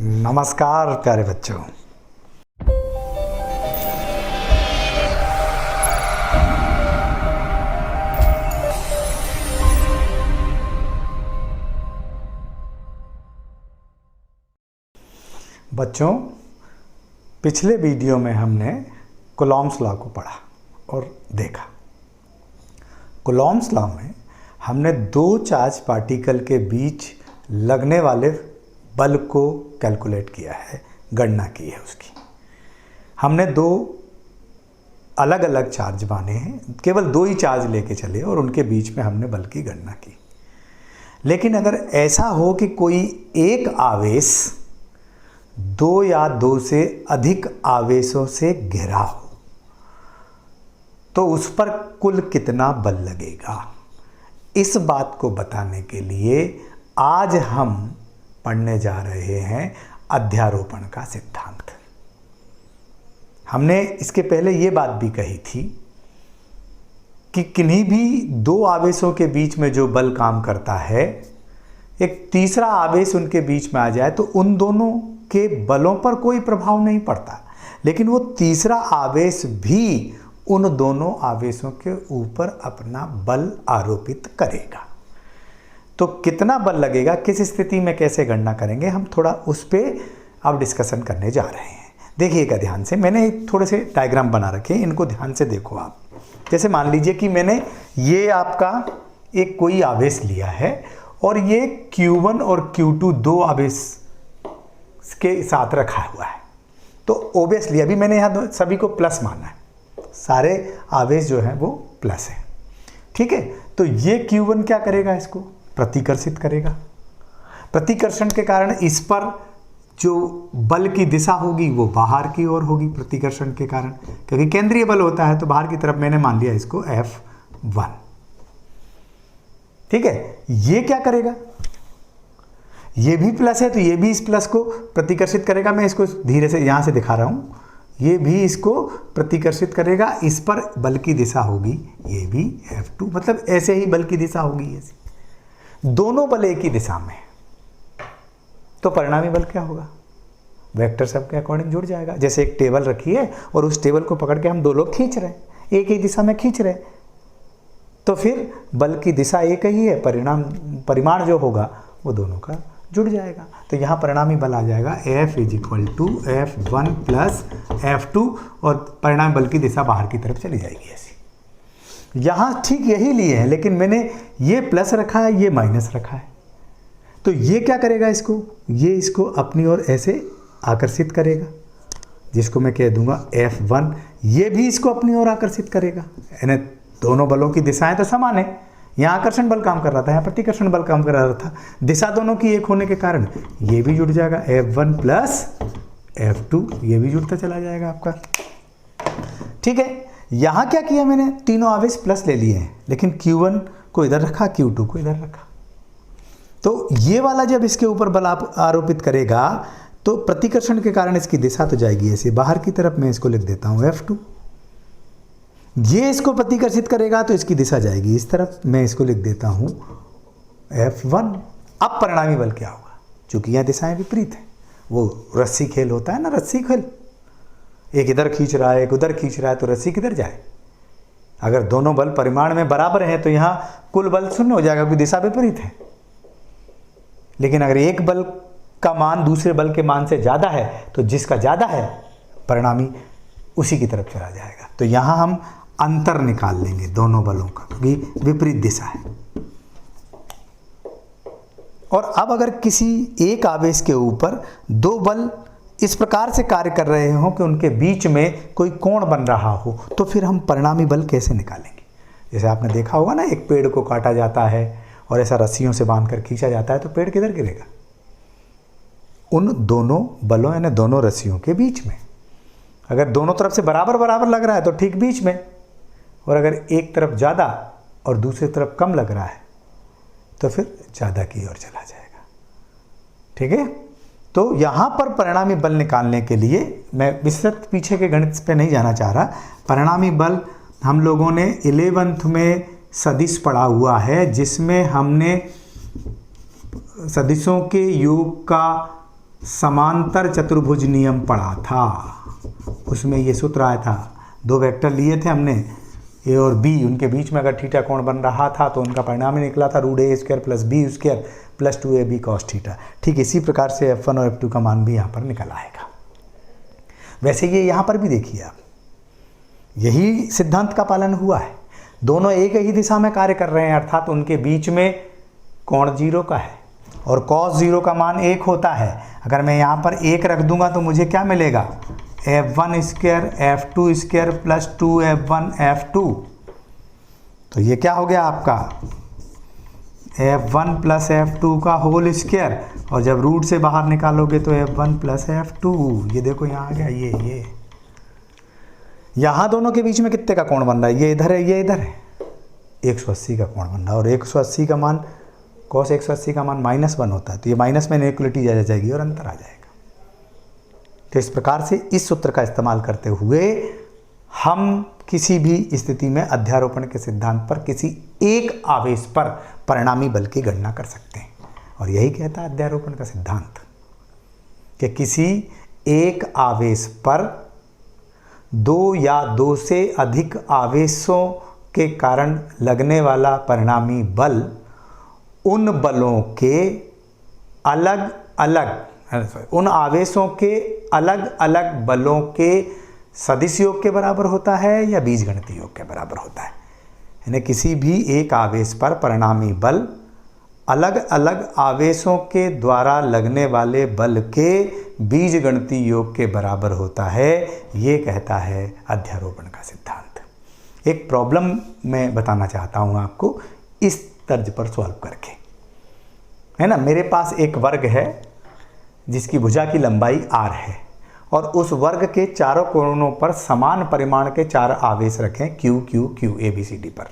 नमस्कार प्यारे बच्चों। बच्चों, पिछले वीडियो में हमने कूलॉम्स लॉ को पढ़ा और देखा। कूलॉम्स लॉ में हमने दो चार्ज पार्टिकल के बीच लगने वाले बल को कैलकुलेट किया है, गणना की है उसकी। हमने दो अलग अलग चार्ज माने हैं, केवल दो ही चार्ज लेके चले और उनके बीच में हमने बल की गणना की। लेकिन अगर ऐसा हो कि कोई एक आवेश दो या दो से अधिक आवेशों से घिरा हो, तो उस पर कुल कितना बल लगेगा, इस बात को बताने के लिए आज हम पढ़ने जा रहे हैं अध्यारोपण का सिद्धांत। हमने इसके पहले ये बात भी कही थी कि किन्हीं भी दो आवेशों के बीच में जो बल काम करता है, एक तीसरा आवेश उनके बीच में आ जाए तो उन दोनों के बलों पर कोई प्रभाव नहीं पड़ता, लेकिन वो तीसरा आवेश भी उन दोनों आवेशों के ऊपर अपना बल आरोपित करेगा। तो कितना बल लगेगा, किस स्थिति में कैसे गणना करेंगे, हम थोड़ा उस पर अब डिस्कशन करने जा रहे हैं। देखिएगा ध्यान से, मैंने थोड़े से डायग्राम बना रखे हैं, इनको ध्यान से देखो आप। जैसे मान लीजिए कि मैंने ये आपका एक कोई आवेश लिया है और ये Q1 और Q2 दो आवेश के साथ रखा हुआ है। तो ओबियसली अभी मैंने यहाँ सभी को प्लस माना है, सारे आवेश जो हैं वो प्लस है, ठीक है। तो ये Q1 क्या करेगा, इसको प्रतिकर्षित करेगा। प्रतिकर्षण के कारण इस पर जो बल की दिशा होगी वो बाहर की ओर होगी प्रतिकर्षण के कारण, क्योंकि केंद्रीय बल होता है तो बाहर की तरफ। मैंने मान लिया इसको F1, ठीक है। ये क्या करेगा, ये भी प्लस है तो ये भी इस प्लस को प्रतिकर्षित करेगा। मैं इसको धीरे से यहां से दिखा रहा हूं, ये भी इसको प्रतिकर्षित करेगा, इस पर बल की दिशा होगी, ये भी F2, मतलब ऐसे ही बल की दिशा होगी ऐसी। दोनों बल एक ही दिशा में, तो परिणामी बल क्या होगा, वेक्टर सब के अकॉर्डिंग जुड़ जाएगा। जैसे एक टेबल रखी है और उस टेबल को पकड़ के हम दो लोग खींच रहे हैं, एक ही दिशा में खींच रहे हैं, तो फिर बल की दिशा एक ही है, परिमाण जो होगा वो दोनों का जुड़ जाएगा। तो यहाँ परिणामी बल आ जाएगा F = F1 + F2 और परिणामी बल की दिशा बाहर की तरफ चली जाएगी ऐसी। यहाँ ठीक यही लिए हैं, लेकिन मैंने ये प्लस रखा है, ये माइनस रखा है। तो ये क्या करेगा, ये इसको अपनी ओर ऐसे आकर्षित करेगा, जिसको मैं कह दूंगा F1। ये भी इसको अपनी ओर आकर्षित करेगा, यानी दोनों बलों की दिशाएं तो समान है। यहाँ आकर्षण बल काम कर रहा था, यहाँ प्रतिकर्षण बल काम कर रहा था। दिशा दोनों की एक होने के कारण ये भी जुड़ जाएगा, F1 + F2, ये भी जुड़ता चला जाएगा आपका, ठीक है। यहाँ क्या किया मैंने, तीनों आवेश प्लस ले लिए हैं, लेकिन Q1 को इधर रखा, Q2 को इधर रखा। तो ये वाला जब इसके ऊपर बल आप आरोपित करेगा तो प्रतिकर्षण के कारण इसकी दिशा तो जाएगी ऐसे बाहर की तरफ। मैं इसको लिख देता हूँ F2। ये इसको प्रतिकर्षित करेगा तो इसकी दिशा जाएगी इस तरफ, मैं इसको लिख देता हूँ F1। अब परिणामी बल क्या होगा, चूंकि यह दिशाएं विपरीत है, वो रस्सी खेल होता है ना, रस्सी खेल, एक इधर खींच रहा है एक उधर खींच रहा है, तो रस्सी किधर जाए। अगर दोनों बल परिमाण में बराबर हैं तो यहाँ कुल बल शून्य हो जाएगा, क्योंकि दिशा विपरीत है। लेकिन अगर एक बल का मान दूसरे बल के मान से ज़्यादा है तो जिसका ज़्यादा है परिणामी उसी की तरफ चला जाएगा। तो यहाँ हम अंतर निकाल लेंगे दोनों बलों का, क्योंकि विपरीत दिशा है। और अब अगर किसी एक आवेश के ऊपर दो बल इस प्रकार से कार्य कर रहे हों कि उनके बीच में कोई कोण बन रहा हो, तो फिर हम परिणामी बल कैसे निकालेंगे। जैसे आपने देखा होगा ना, एक पेड़ को काटा जाता है और ऐसा रस्सियों से बांधकर खींचा जाता है, तो पेड़ किधर गिरेगा, उन दोनों बलों यानी दोनों रस्सियों के बीच में। अगर दोनों तरफ से बराबर बराबर लग रहा है तो ठीक बीच में, और अगर एक तरफ ज़्यादा और दूसरी तरफ कम लग रहा है तो फिर ज़्यादा की ओर चला जाएगा, ठीक है। तो यहाँ पर परिणामी बल निकालने के लिए मैं विस्तृत पीछे के गणित पे नहीं जाना चाह रहा। परिणामी बल हम लोगों ने 11th में सदिश पढ़ा हुआ है, जिसमें हमने सदिशों के योग का समांतर चतुर्भुज नियम पढ़ा था, उसमें ये सूत्र आया था। दो वेक्टर लिए थे हमने, ए और बी, उनके बीच में अगर थीटा कोण बन रहा था तो उनका परिणाम ही निकला था √a² + b² + 2ab cos theta. ठीक इसी प्रकार से f1 और f2 का मान भी यहाँ पर निकल आएगा। वैसे ये यहाँ पर भी देखिए आप, यही सिद्धांत का पालन हुआ है। दोनों एक ही दिशा में कार्य कर रहे हैं, अर्थात उनके बीच में कोण 0 का है और cos 0 का मान 1 होता है। अगर मैं यहाँ पर 1 रख दूंगा तो मुझे क्या मिलेगा, f1² f2² + 2f1 f2। तो ये क्या हो गया आपका f1 + f2 का होल स्क्वायर, और जब रूट से बाहर निकालोगे तो f1 + f2। ये देखो यहाँ आ गया, ये यहाँ दोनों के बीच में कितने का कोण बन रहा है, ये इधर है ये इधर है, 180 का कोण बन रहा है। और 180 का मान, cos 180 का मान -1 होता है, तो ये माइनस में इनइक्वलिटी आ जाएगी और अंतर आ जाएगा। तो इस प्रकार से इस सूत्र का इस्तेमाल करते हुए हम किसी भी स्थिति में अध्यारोपण के सिद्धांत पर किसी एक आवेश पर परिणामी बल की गणना कर सकते हैं। और यही कहता है अध्यारोपण का सिद्धांत, कि किसी एक आवेश पर 2 या 2 से अधिक आवेशों के कारण लगने वाला परिणामी बल उन बलों के अलग अलग, उन आवेशों के अलग अलग बलों के सदिश योग के बराबर होता है या बीजगणितीय योग के बराबर होता है। यानी किसी भी एक आवेश पर परिणामी बल अलग अलग आवेशों के द्वारा लगने वाले बल के बीजगणितीय योग के बराबर होता है। ये कहता है अध्यारोपण का सिद्धांत। एक प्रॉब्लम मैं बताना चाहता हूँ आपको इस तर्ज पर सॉल्व करके, है ना। मेरे पास एक वर्ग है जिसकी भुजा की लंबाई r है और उस वर्ग के चारों कोनों पर समान परिमाण के 4 आवेश रखें Q Q Q A B C D पर।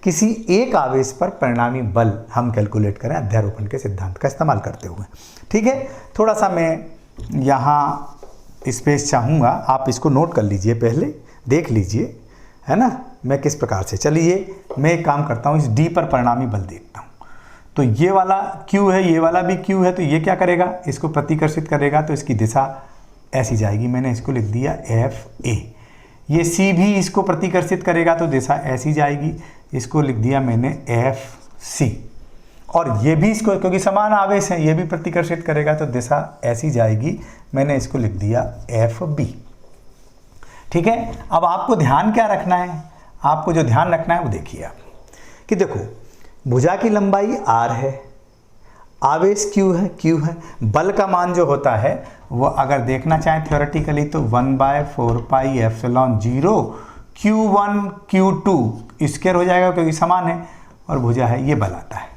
किसी एक आवेश पर परिणामी बल हम कैलकुलेट करें अध्यारोपण के सिद्धांत का इस्तेमाल करते हुए। ठीक है, थोड़ा सा मैं यहाँ स्पेस चाहूँगा, आप इसको नोट कर लीजिए, पहले देख लीजिए, है ना, मैं किस प्रकार से। चलिए मैं एक काम करता हूँ, इस D पर परिणामी बल देखता हूँ। तो ये वाला Q है, ये वाला भी Q है, तो ये क्या करेगा, इसको प्रतिकर्षित करेगा, तो इसकी दिशा ऐसी जाएगी। मैंने इसको लिख दिया FA। ये C भी इसको प्रतिकर्षित करेगा तो दिशा ऐसी जाएगी, इसको लिख दिया मैंने FC। और ये भी इसको, क्योंकि समान आवेश है, ये भी प्रतिकर्षित करेगा तो दिशा ऐसी जाएगी, मैंने इसको लिख दिया FB। ठीक है, अब आपको ध्यान क्या रखना है, आपको जो ध्यान रखना है वो देखिए आप, कि देखो भुजा की लंबाई r है, आवेश Q है, बल का मान जो होता है वो अगर देखना चाहें थ्योरेटिकली तो 1/4πε0 Q1 Q2 स्क्वायर हो जाएगा, क्योंकि समान है और भुजा है, ये बल आता है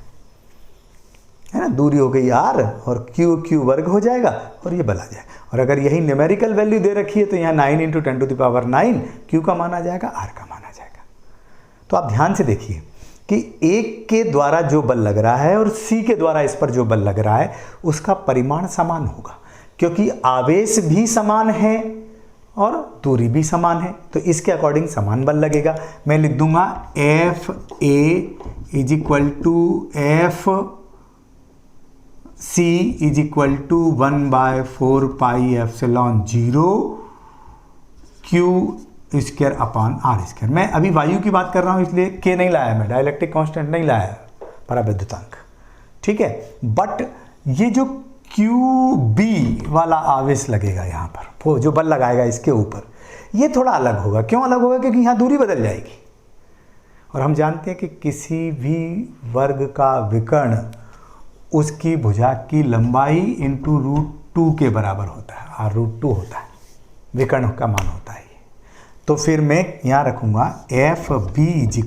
ना। दूरी हो गई r और Q वर्ग हो जाएगा और ये बल आ जाएगा। और अगर यही न्यूमेरिकल वैल्यू दे रखी है तो यहाँ 9 × 10⁹ Q का मान आ जाएगा, r का मान आ जाएगा। तो आप ध्यान से देखिए कि एक के द्वारा जो बल लग रहा है और C के द्वारा इस पर जो बल लग रहा है उसका परिमाण समान होगा, क्योंकि आवेश भी समान है और दूरी भी समान है, तो इसके अकॉर्डिंग समान बल लगेगा। मैं लिख दूंगा FA = FC = 1/4πε0 Q²/r²। मैं अभी वायु की बात कर रहा हूँ इसलिए K नहीं लाया, मैं डाइलेक्ट्रिक कांस्टेंट नहीं लाया, परावैद्युतांक। ठीक है, बट ये जो QB वाला आवेश लगेगा यहाँ पर, वो जो बल लगाएगा इसके ऊपर, ये थोड़ा अलग होगा। क्यों अलग होगा, क्योंकि यहाँ दूरी बदल जाएगी। और हम जानते हैं कि किसी भी वर्ग का विकर्ण उसकी भुजा की लंबाई × √2 के बराबर होता है, r√2 होता है, विकर्ण का मान होता है। तो फिर मैं यहाँ रखूँगा FB =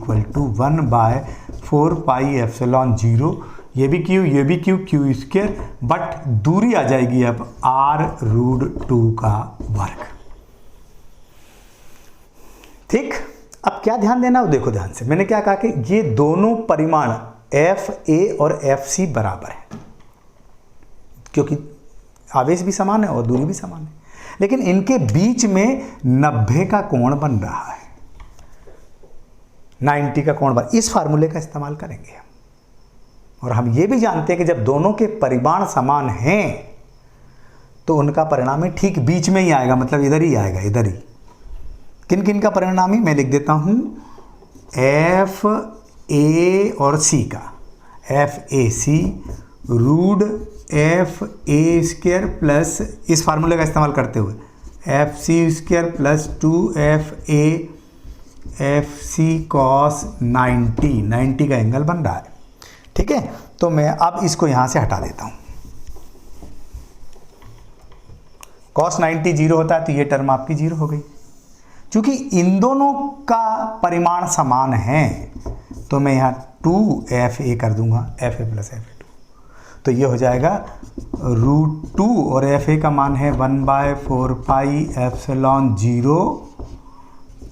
1/4πε0, ये भी Q², बट दूरी आ जाएगी अब r√2 का वर्ग। ठीक, अब क्या ध्यान देना हो, देखो ध्यान से, मैंने क्या कहा कि ये दोनों परिमाण FA और FC बराबर है, क्योंकि आवेश भी समान है और दूरी भी समान है, लेकिन इनके बीच में 90 का कोण बन रहा है, 90 का कोण बन, इस फार्मूले का इस्तेमाल करेंगे हम। और हम ये भी जानते हैं कि जब दोनों के परिमाण समान हैं तो उनका परिणामी ठीक बीच में ही आएगा, मतलब इधर ही आएगा, इधर ही। किन किन का परिणामी मैं लिख देता हूँ, एफ ए और सी का, F A C root F A square plus, इस फार्मूले का इस्तेमाल करते हुए F C square plus 2FA F C cos 90 का एंगल बन रहा है। ठीक है, तो मैं अब इसको यहाँ से हटा देता हूँ। कॉस 90 जीरो होता है तो ये टर्म आपकी जीरो हो गई। क्योंकि इन दोनों का परिमाण समान है तो मैं यहाँ 2FA कर दूंगा, FA प्लस FA2, तो ये हो जाएगा √2 और FA का मान है 1/4 pi epsilon 0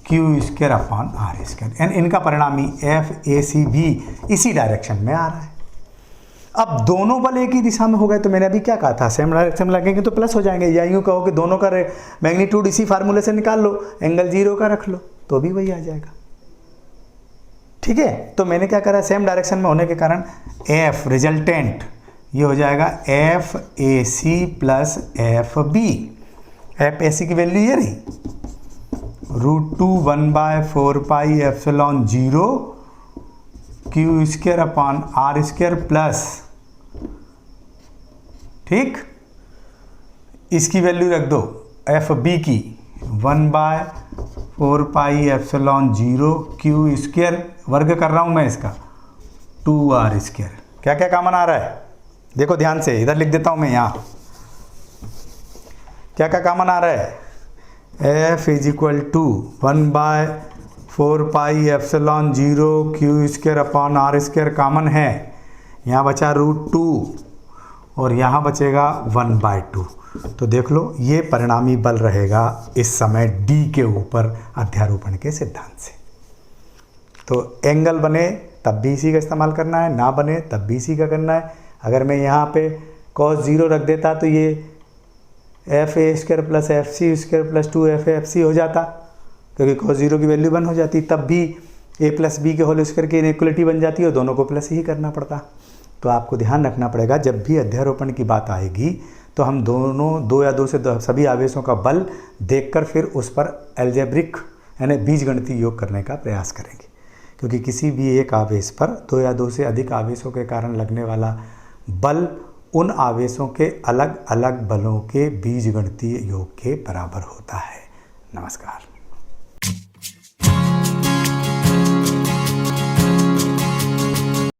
Q square upon R square. And इनका परिणामी FAC भी इसी डायरेक्शन में आ रहा है। अब दोनों बल एक ही दिशा में हो गए तो मैंने अभी क्या कहा था, सेम डायरेक्शन में लगेंगे तो प्लस हो जाएंगे, या यूँ कहो कि दोनों का मैग्नीट्यूड इसी फार्मूले से निकाल लो, एंगल 0 का रख लो तो भी वही आ जाएगा। ठीक है, तो मैंने क्या करा, सेम डायरेक्शन में होने के कारण F रिजल्टेंट ये हो जाएगा FAC प्लस FB। FAC की वैल्यू ये रही √2 1/4 pi epsilon 0 Q square upon R square plus, ठीक, इसकी वैल्यू रख दो FB की 1/4 पाई एप्सिलॉन 0 Q स्क्वायर, वर्ग कर रहा हूं मैं इसका 2R स्क्वायर। क्या क्या कॉमन आ रहा है देखो ध्यान से, इधर लिख देता हूं मैं, यहाँ क्या क्या कॉमन आ रहा है, F is equal to 1/4 pi epsilon 0 Q square upon R square common है, यहाँ बचा √2 और यहाँ बचेगा 1/2। तो देख लो ये परिणामी बल रहेगा इस समय D के ऊपर अध्यारोपण के सिद्धांत से। तो एंगल बने तब भी इसी का इस्तेमाल करना है, ना बने तब भी इसी का करना है। अगर मैं यहाँ पे cos 0 रख देता तो ये FA square plus FC square plus 2FA FC हो जाता, क्योंकि cos 0 की वैल्यू 1 हो जाती, तब भी A प्लस B के होल स्क्वायर की इनइक्वलिटी बन जाती है और दोनों को प्लस ही करना पड़ता। तो आपको ध्यान रखना पड़ेगा जब भी अध्यारोपण की बात आएगी तो हम दोनों 2 या 2 से सभी आवेशों का बल देखकर फिर उस पर एल्जेब्रिक यानी बीजगणितीय योग करने का प्रयास करेंगे, क्योंकि किसी भी एक आवेश पर 2 या 2 से अधिक आवेशों के कारण लगने वाला बल उन आवेशों के अलग अलग बलों के बीजगणितीय योग के बराबर होता है। नमस्कार।